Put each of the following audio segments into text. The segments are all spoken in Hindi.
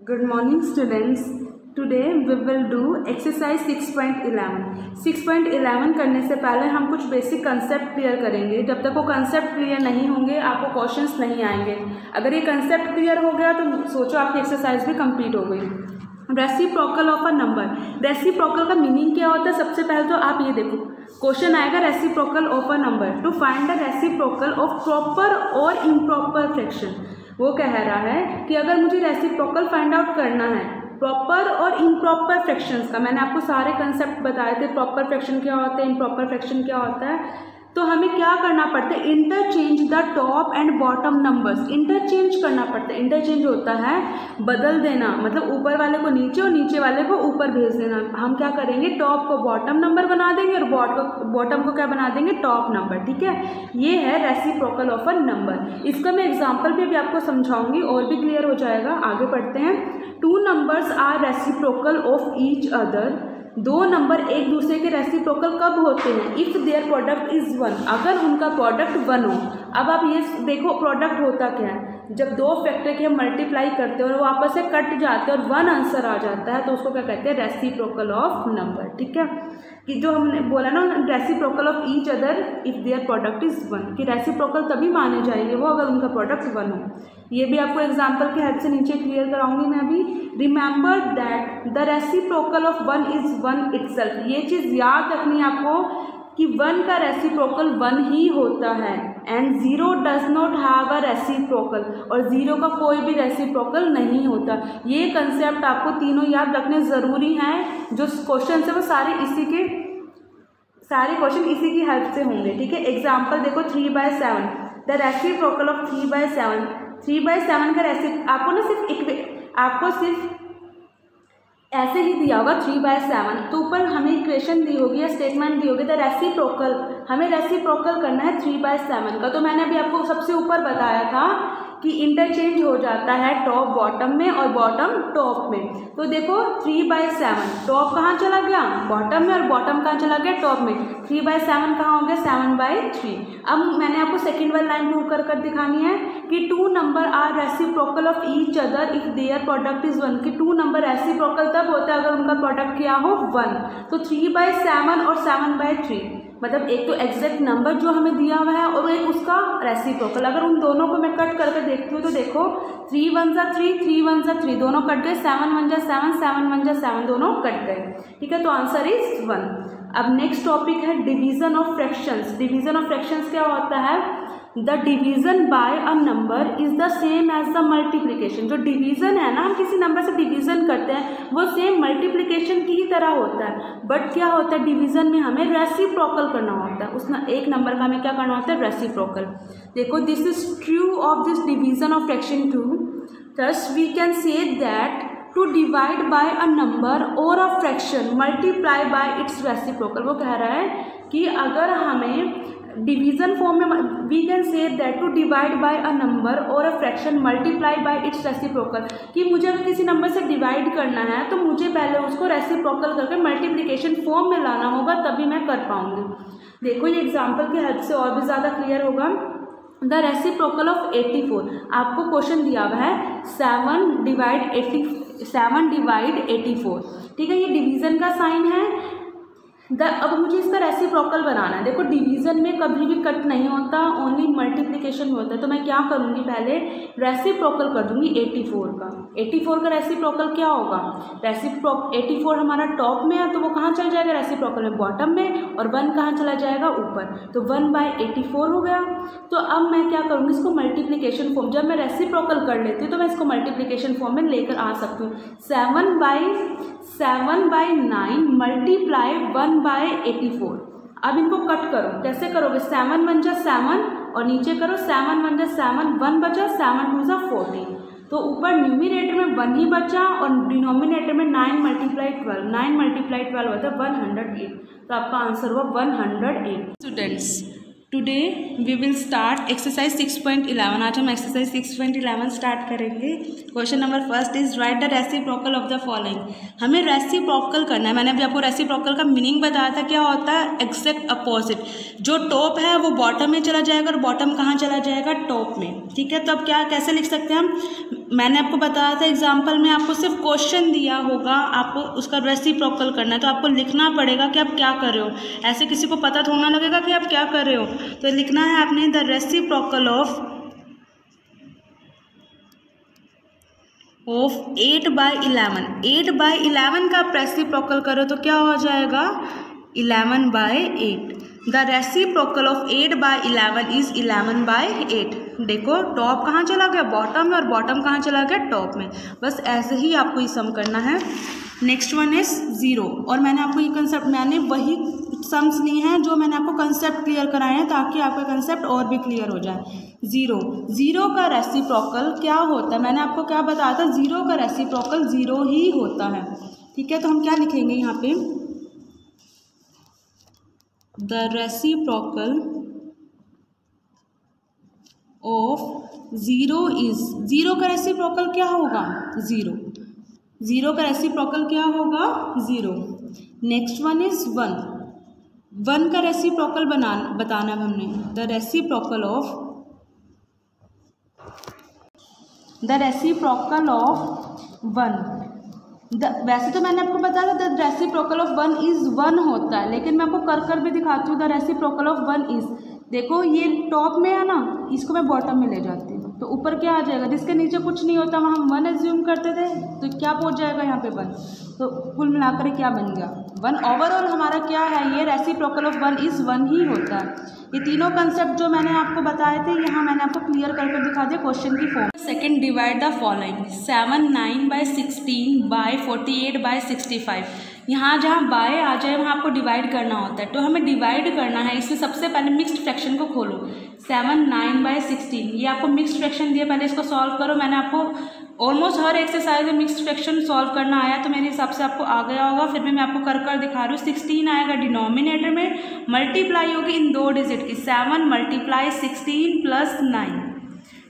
Good morning students. Today we will do exercise 6.11. 6.11 करने से पहले हम कुछ बेसिक कंसेप्ट क्लियर करेंगे. जब तक वो कंसेप्ट क्लियर नहीं होंगे आपको क्वेश्चंस नहीं आएंगे. अगर ये कंसेप्ट क्लियर हो गया तो सोचो आपकी एक्सरसाइज भी कंप्लीट हो गई. Reciprocal of a number. Reciprocal का मीनिंग क्या होता है? सबसे पहले तो आप ये देखो, क्वेश्चन आएगा reciprocal of a number. To find the reciprocal of proper और इम्प्रॉपर फ्रैक्शन. वो कह रहा है कि अगर मुझे रेसिप्रोकल फाइंड आउट करना है प्रॉपर और इम्प्रॉपर फ्रैक्शंस का. मैंने आपको सारे कंसेप्ट बताए थे, प्रॉपर फ्रैक्शन क्या होता है, इम्प्रॉपर फ्रैक्शन क्या होता है. तो हमें क्या करना पड़ता है? Interchange the top and bottom numbers. Interchange करना पड़ता है. इंटरचेंज होता है बदल देना, मतलब ऊपर वाले को नीचे और नीचे वाले को ऊपर भेज देना. हम क्या करेंगे? टॉप को बॉटम नंबर बना देंगे और बॉटम को क्या बना देंगे? Top number. ठीक है, ये है रेसिप्रोकल ऑफ अ नंबर. इसका मैं एग्जाम्पल भी अभी आपको समझाऊंगी और भी क्लियर हो जाएगा. आगे बढ़ते हैं. Two numbers are reciprocal of each other. दो नंबर एक दूसरे के रेसिप्रोकल कब होते हैं? If their product is one. अगर उनका प्रोडक्ट वन हो. अब आप ये देखो प्रोडक्ट होता क्या है. जब दो फैक्टर के हम मल्टीप्लाई करते हैं और वो आपस से कट जाते हैं और वन आंसर आ जाता है तो उसको क्या कहते हैं? Reciprocal of number. ठीक है, कि जो हमने बोला ना reciprocal of each other if their product is one, कि रेसिप्रोकल तभी माने जाएंगे वो अगर उनका प्रोडक्ट वन हो. ये भी आपको एग्जाम्पल के हेल्प से नीचे क्लियर कराऊंगी मैं अभी. Remember that the reciprocal of one is one itself. ये चीज़ याद रखनी है आपको कि वन का रेसिप्रोकल वन ही होता है. And zero does not have a reciprocal. और जीरो का कोई भी रेसिप्रोकल नहीं होता. ये कंसेप्ट आपको तीनों याद रखने ज़रूरी हैं. जो क्वेश्चन है वो सारे क्वेश्चन इसी की हेल्प से होंगे. ठीक है, एग्जाम्पल देखो 3/7. The reciprocal of 3/7. 3/7 का आपको सिर्फ ऐसे ही दिया होगा 3/7. तो ऊपर हमें इक्वेशन दी होगी या स्टेटमेंट दी होगी द रेसिप्रोकल. हमें रेसिप्रोकल करना है 3/7 का. तो मैंने अभी आपको सबसे ऊपर बताया था कि इंटरचेंज हो जाता है टॉप बॉटम में और बॉटम टॉप में. तो देखो 3/7 टॉप कहाँ चला गया? बॉटम में. और बॉटम कहाँ चला गया? टॉप में. 3/7 कहाँ हो गया? 7/3. अब मैंने आपको सेकेंड वाली लाइन प्रूव कर दिखानी है कि two number are reciprocal of each other if their product is one. कि टू नंबर रेसिप्रोकल तब होता है अगर उनका प्रोडक्ट क्या हो? 1. तो 3/7 और 7/3, मतलब एक तो एग्जैक्ट नंबर जो हमें दिया हुआ है और एक उसका रेसिप्रोकल. अगर उन दोनों को मैं कट करके देखती हूँ तो देखो 3 1 3, 3 1 3, दोनों कट गए. 7 1 7, 7 1 7, दोनों कट गए. ठीक है, तो आंसर इज 1. अब नेक्स्ट टॉपिक है division of fractions. Division of fractions क्या होता है? The division by a number is the same as the multiplication. जो डिवीजन है ना, हम किसी नंबर से डिवीजन करते हैं वो सेम मल्टीप्लीकेशन की ही तरह होता है. बट क्या होता है? डिवीजन में हमें रेसिप्रोकल करना होता है. उस एक नंबर का हमें क्या करना होता है? रेसिप्रोकल. देखो this is true of this division of fraction too. Thus we can say that to divide by a number और a fraction multiply by its reciprocal. वो कह रहा है कि अगर हमें डिवीजन फॉर्म में we can say that to divide by a number और a fraction multiply by its reciprocal. कि मुझे अगर किसी नंबर से डिवाइड करना है तो मुझे पहले उसको रेसिप्रोकल करके मल्टीप्लिकेशन फॉर्म में लाना होगा, तभी मैं कर पाऊंगी. देखो ये एग्जाम्पल की हेल्प से और भी ज़्यादा क्लियर होगा. The reciprocal of 84. आपको क्वेश्चन दिया हुआ है 7 डिवाइड 84. ठीक है, ये डिवीजन का साइन है. अब मुझे इसका रेसिप्रोकल बनाना है. देखो डिवीजन में कभी भी कट नहीं होता, ओनली मल्टीप्लिकेशन होता है. तो मैं क्या करूँगी? पहले रेसिप्रोकल कर दूंगी 84 का. 84 का रेसिप्रोकल क्या होगा? 84 हमारा टॉप में है तो वो कहाँ चला जाएगा? रेसिप्रोकल में बॉटम में. और 1 कहाँ चला जाएगा? ऊपर. तो 1/84 हो गया. तो अब मैं क्या करूँगी? इसको मल्टीप्लिकेशन फॉर्म. जब मैं रेसिप्रोकल कर लेती हूँ तो मैं इसको मल्टीप्लिकेशन फॉर्म में लेकर आ सकती हूँ. 7/9 मल्टीप्लाई 1/84. अब इनको कट करो. कैसे करोगे? 7 1 7 और नीचे करो 7 1 7, 1 बचा, 7 2 14. तो ऊपर न्यूमिनेटर में 1 ही बचा और डिनोमिनेटर में 9 × 12. 9 × 12 होता है 108. तो आपका आंसर हुआ 108. Students, today we will start exercise 6.11। आज हम एक्सरसाइज 6.11 स्टार्ट करेंगे। Question number first is write the reciprocal of the following. हमें रेसिप्रोकल करना है। मैंने अभी आपको रेसिप्रोकल का मीनिंग बताया था, क्या होता है, एग्जैक्ट अपोजिट। जो टॉप है वो बॉटम में चला जाएगा और बॉटम कहाँ चला जाएगा, टॉप में। ठीक है, तो अब क्या कैसे लिख सकते हैं हम, मैंने आपको बताया था एग्जाम्पल में, आपको सिर्फ क्वेश्चन दिया होगा, आपको उसका रेसिप्रोकल करना है, तो आपको लिखना पड़ेगा कि आप क्या कर रहे हो। ऐसे किसी को पता थोड़ा लगेगा कि आप क्या कर रहे हो, तो लिखना है आपने द रेसिप्रोकल ऑफ 8/11। 8/11 का आप रेसिप्रोकल करो तो क्या हो जाएगा, 11/8। The reciprocal of 8/11 is 11/8। देखो टॉप कहाँ चला गया, बॉटम में, और बॉटम कहाँ चला गया, टॉप में। बस ऐसे ही आपको ये सम करना है। Next one is 0। और मैंने आपको ये कंसेप्ट, मैंने वही सम्स लिए हैं जो मैंने आपको कंसेप्ट क्लियर कराए हैं, ताकि आपका कंसेप्ट और भी क्लियर हो जाए। 0 का रेसिप्रोकल क्या होता है, मैंने आपको क्या बताया था, 0 का रेसिप्रोकल 0 ही होता है। ठीक है, तो हम क्या लिखेंगे यहाँ पे, द रेसिप्रोकल ऑफ 0 इज, 0 का रेसिप्रोकल क्या होगा, 0। 0 का रेसिप्रोकल क्या होगा, 0। नेक्स्ट वन इज 1 का रेसिप्रोकल बताना है हमने। द रेसिप्रोकल ऑफ 1, वैसे तो मैंने आपको बताया था द रेसिप्रोकल ऑफ 1 इज 1 होता है, लेकिन मैं आपको कर भी दिखाती हूँ। द रेसिप्रोकल ऑफ 1 इज, देखो ये टॉप में है ना, इसको मैं बॉटम में ले जाती हूँ तो ऊपर क्या आ जाएगा, जिसके नीचे कुछ नहीं होता वहाँ हम 1 एज्यूम करते थे, तो क्या पहुँच जाएगा यहाँ पे 1। तो कुल मिलाकर क्या बन गया, 1। ओवरऑल हमारा क्या है, ये रेसिप्रोकल ऑफ 1 इज 1 ही होता है। ये तीनों कंसेप्ट जो मैंने आपको बताए थे, यहाँ मैंने आपको क्लियर करके दिखा दिया क्वेश्चन की form. Second, divide the following 7/9/16/48/65। यहाँ जहाँ बाय आ जाए वहाँ आपको डिवाइड करना होता है, तो हमें डिवाइड करना है। इसमें सबसे पहले मिक्स्ड फ्रैक्शन को खोलो। 7/9/16, ये आपको मिक्स्ड फ्रैक्शन दिया, पहले इसको सॉल्व करो। मैंने आपको ऑलमोस्ट हर एक्सरसाइज में मिक्स्ड फ्रैक्शन सॉल्व करना आया, तो मेरे हिसाब से आपको आ गया होगा। फिर भी मैं आपको कर दिखा रही हूँ। 16 आएगा डिनोमिनेटर में, मल्टीप्लाई होगी इन 2 डिजिट की, 7 × 16 + 9।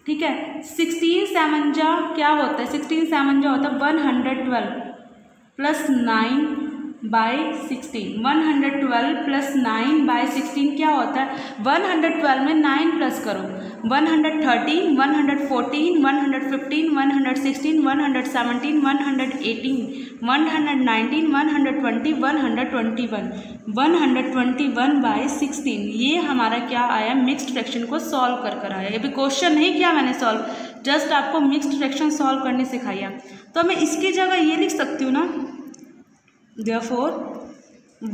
ठीक है, 16 7 जा क्या होता है, 16 7 जा होता है 112 + 9/16। 112 + 9/16 क्या होता है, 112 में 9 प्लस करो, 113 114 115 116 117 118 119 120 121 121/16। ये हमारा क्या आया, मिक्स्ड फ्रैक्शन को सॉल्व कर आया। ये भी क्वेश्चन नहीं किया मैंने सॉल्व, जस्ट आपको मिक्स्ड फ्रैक्शन सॉल्व करने सिखाया। तो मैं इसकी जगह ये लिख सकती हूँ ना, therefore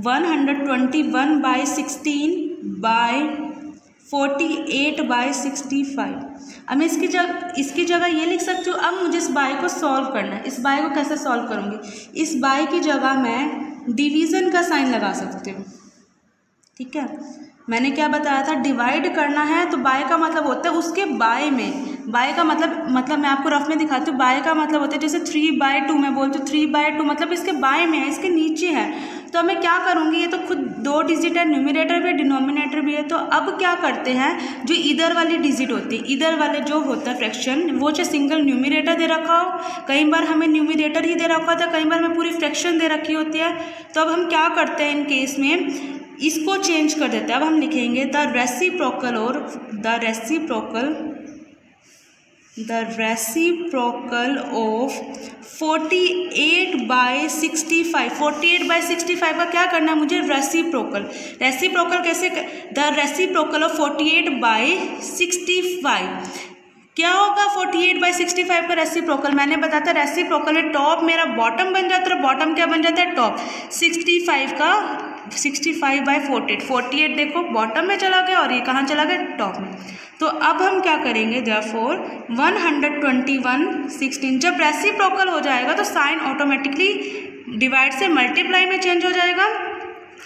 121/16/48/65। अब मैं इसकी जगह ये लिख सकती हूँ। अब मुझे इस बाय को सॉल्व करना है। इस बाय को कैसे सॉल्व करूँगी, इस बाय की जगह मैं डिवीज़न का साइन लगा सकती हूँ। ठीक है, मैंने क्या बताया था, डिवाइड करना है तो बाय का मतलब होता है उसके बाय में। बाय का मतलब मैं आपको रफ में दिखाती हूँ। बाय का मतलब होता है जैसे 3/2 मैं बोलती हूँ, 3/2 मतलब इसके बाय में है, इसके नीचे है। तो मैं क्या करूँगी, ये तो खुद 2 डिजिट है, न्यूमरेटर भी है डिनोमिनेटर भी है। तो अब क्या करते हैं, जो इधर वाली डिजिट होती है, इधर वाले जो होता है फ्रैक्शन, वो चाहे सिंगल न्यूमरेटर दे रखा हो, कई बार हमें न्यूमरेटर ही दे रखा होता है, कई बार हमें पूरी फ्रैक्शन दे रखी होती है। तो अब हम क्या करते हैं, इन केस में इसको चेंज कर देते हैं। अब हम लिखेंगे द रेसिप्रोकल ऑफ 48/65। 48/65 का क्या करना है मुझे, रेसिप्रोकल कैसे, द रेसिप्रोकल ऑफ 48/65 क्या होगा, 48/65 का रेसिप्रोकल। मैंने बताया था रेसिप्रोकल में टॉप मेरा बॉटम बन जाता है, बॉटम क्या बन जाता है, टॉप। 65/48, 48 देखो बॉटम में चला गया और ये कहाँ चला गया, टॉप में। तो अब हम क्या करेंगे, therefore 121/16। जब रेसिप्रोकल हो जाएगा तो साइन ऑटोमेटिकली डिवाइड से मल्टीप्लाई में चेंज हो जाएगा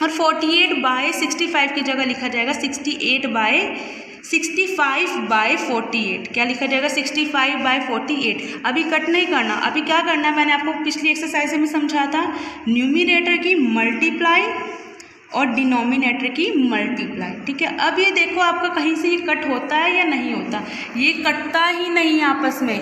और 48/65 की जगह लिखा जाएगा 65/48। क्या लिखा जाएगा, 65/48। अभी कट नहीं करना, अभी क्या करना है, मैंने आपको पिछली एक्सरसाइज में समझा था, न्यूमरेटर की मल्टीप्लाई और डिनोमिनेटर की मल्टीप्लाई, ठीक है। अब ये देखो आपका कहीं से ये कट होता है या नहीं होता, ये कटता ही नहीं आपस में,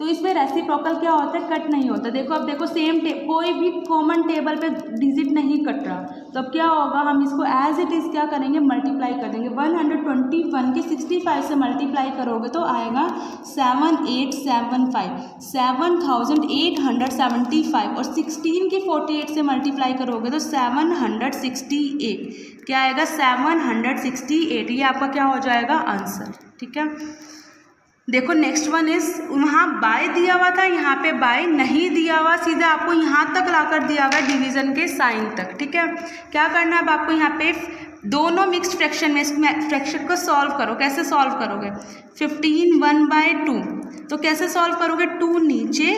तो इसमें रेसिप्रोकल क्या होता है, कट नहीं होता। देखो अब देखो सेम कोई भी कॉमन टेबल पे डिजिट नहीं कट रहा, तो अब क्या होगा, हम इसको एज इट इज़ क्या करेंगे, मल्टीप्लाई कर देंगे। 121 के 65 से मल्टीप्लाई करोगे तो आएगा 7875, 7875, और 16 की 48 से मल्टीप्लाई करोगे तो 768, क्या आएगा 768, ये आपका क्या हो जाएगा आंसर, ठीक है। देखो नेक्स्ट वन इज, वहाँ बाय दिया हुआ था, यहाँ पे बाय नहीं दिया हुआ, सीधा आपको यहाँ तक लाकर दिया हुआ है डिवीजन के साइन तक, ठीक है। क्या करना है अब आपको, यहाँ पे दोनों मिक्स्ड फ्रैक्शन में इसमें फ्रैक्शन को सॉल्व करो। कैसे सॉल्व करोगे, 15 1/2, तो कैसे सॉल्व करोगे, 2 नीचे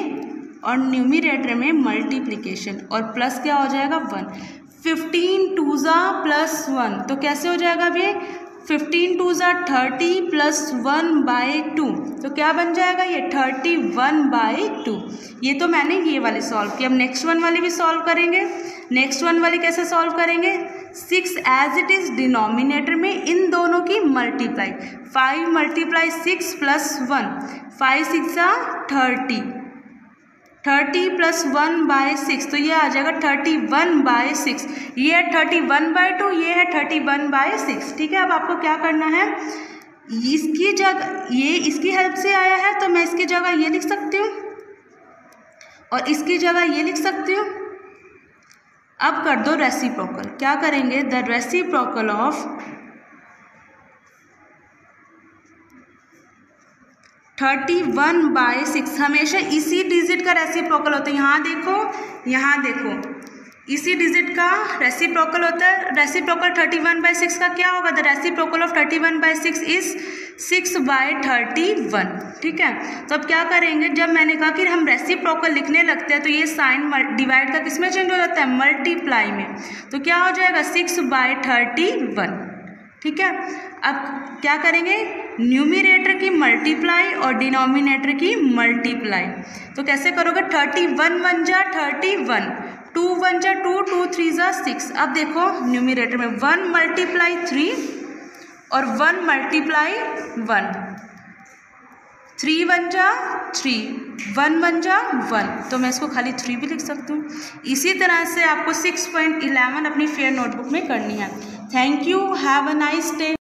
और न्यूमरेटर में मल्टीप्लिकेशन और प्लस क्या हो जाएगा 1, 15 2 + 1, तो कैसे हो जाएगा अब ये 15 2 30 + 1/2, तो क्या बन जाएगा ये 31/2। ये तो मैंने ये वाली सॉल्व की, अब नेक्स्ट वन वाली भी सॉल्व करेंगे। नेक्स्ट वन वाली कैसे सॉल्व करेंगे, 6 एज इट इज़ डिनोमिनेटर में इन दोनों की मल्टीप्लाई, 5 × 6 + 1, 5 6 30, 30 + 1/6, तो ये आ जाएगा 31/6, ये है 31/2, ये है 31/6, ठीक है। अब आपको क्या करना है, इसकी जगह ये इसकी हेल्प से आया है तो मैं इसकी जगह ये लिख सकती हूँ और इसकी जगह ये लिख सकती हूँ। अब कर दो रेसिप्रोकल, क्या करेंगे, द रेसिप्रोकल ऑफ 31/6, हमेशा इसी डिजिट का रेसिप्रोकल होता है। यहाँ देखो इसी डिजिट का रेसिप्रोकल होता है। रेसिप्रोकल 31/6 का क्या होगा, द रेसिप्रोकल ऑफ 31/6 इज 6/31, ठीक है। तो अब क्या करेंगे, जब मैंने कहा कि हम रेसिप्रोकल लिखने लगते हैं तो ये साइन डिवाइड का किस में चेंज हो जाता है, मल्टीप्लाई में, तो क्या हो जाएगा 6/31, ठीक है। अब क्या करेंगे, न्यूमरेटर की मल्टीप्लाई और डिनोमिनेटर की मल्टीप्लाई, तो कैसे करोगे, 31 1 जा 31, 2 1 जा 2, 2 3 जा 6। अब देखो न्यूमरेटर में 1 × 3 और 1 × 1, 3 1 जा 3, 1 1 जा 1, तो मैं इसको खाली 3 भी लिख सकती हूँ। इसी तरह से आपको 6.11 अपनी फेयर नोटबुक में करनी है। Thank you, have a nice day.